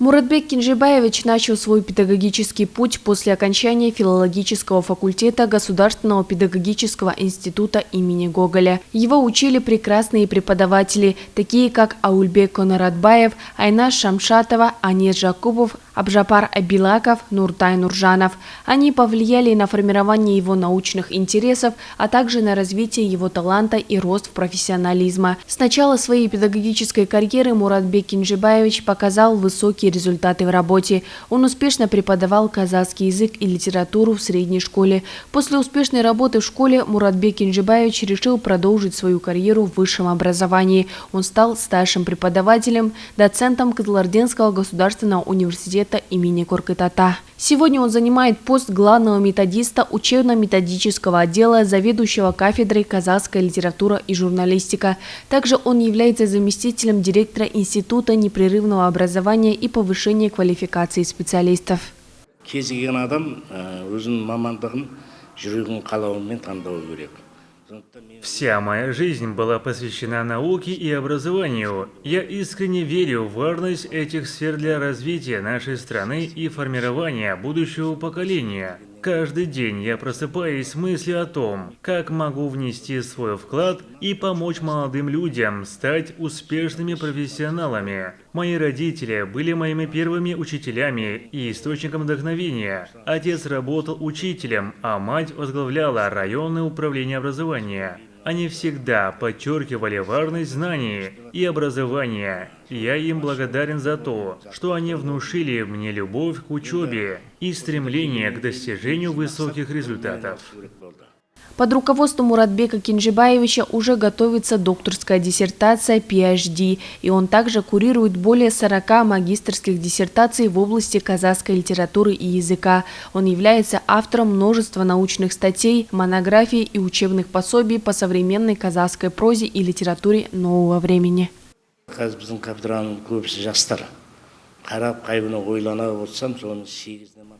Муратбек Кинжибаевич начал свой педагогический путь после окончания филологического факультета Государственного педагогического института имени Гоголя. Его учили прекрасные преподаватели, такие как Аульбек Конорадбаев, Айнаш Шамшатова, Анес Жакупов, Абжапар Абилаков, Нуртай Нуржанов. Они повлияли на формирование его научных интересов, а также на развитие его таланта и рост в профессионализма. С начала своей педагогической карьеры Муратбек Кинжибаевич показал высокие результаты в работе. Он успешно преподавал казахский язык и литературу в средней школе. После успешной работы в школе Муратбек Кинжибаевич решил продолжить свою карьеру в высшем образовании. Он стал старшим преподавателем, доцентом Кызылординского государственного университета имени Коркыт-Ата. Сегодня он занимает пост главного методиста учебно-методического отдела, заведующего кафедрой казахская литература и журналистика. Также он является заместителем директора Института непрерывного образования и повышения квалификации специалистов. Вся моя жизнь была посвящена науке и образованию. Я искренне верю в важность этих сфер для развития нашей страны и формирования будущего поколения. Каждый день я просыпаюсь с мыслью о том, как могу внести свой вклад и помочь молодым людям стать успешными профессионалами. Мои родители были моими первыми учителями и источником вдохновения. Отец работал учителем, а мать возглавляла районное управление образования. Они всегда подчеркивали важность знаний и образования. Я им благодарен за то, что они внушили мне любовь к учебе и стремление к достижению высоких результатов. Под руководством Муратбека Кинжибаевича уже готовится докторская диссертация PhD, и он также курирует более 40 магистерских диссертаций в области казахской литературы и языка. Он является автором множества научных статей, монографий и учебных пособий по современной казахской прозе и литературе нового времени.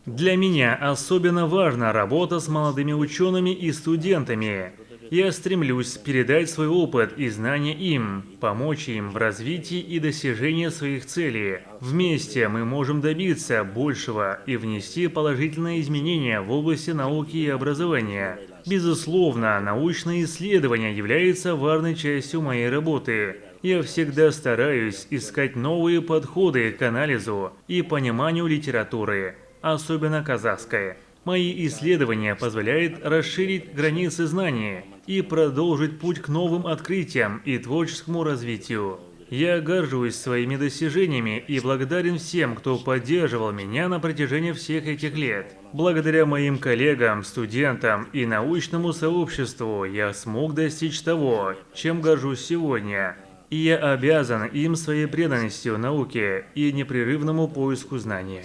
Для меня особенно важна работа с молодыми учеными и студентами. Я стремлюсь передать свой опыт и знания им, помочь им в развитии и достижении своих целей. Вместе мы можем добиться большего и внести положительные изменения в области науки и образования. Безусловно, научное исследование является важной частью моей работы. Я всегда стараюсь искать новые подходы к анализу и пониманию литературы, особенно казахской. Мои исследования позволяют расширить границы знаний и продолжить путь к новым открытиям и творческому развитию. Я горжусь своими достижениями и благодарен всем, кто поддерживал меня на протяжении всех этих лет. Благодаря моим коллегам, студентам и научному сообществу я смог достичь того, чем горжусь сегодня. И я обязан им своей преданностью науке и непрерывному поиску знания.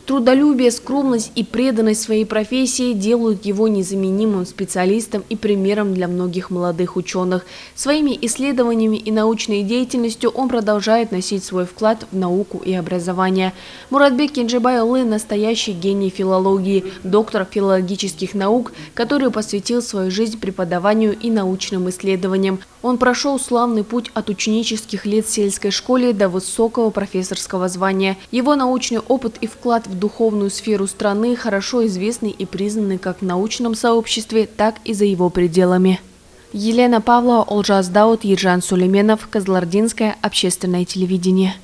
Трудолюбие, скромность и преданность своей профессии делают его незаменимым специалистом и примером для многих молодых ученых. Своими исследованиями и научной деятельностью он продолжает носить свой вклад в науку и образование. Муратбек Кинжибаевич – настоящий гений филологии, доктор филологических наук, который посвятил свою жизнь преподаванию и научным исследованиям. Он прошел славный путь от ученических лет в сельской школе до высокого профессорского звания. Его научный опыт и вклад в духовную сферу страны хорошо известны и признаны как в научном сообществе, так и за его пределами. Елена Павлова, Олжас Даут, Ержан Сулейменов, Кызылординское общественное телевидение.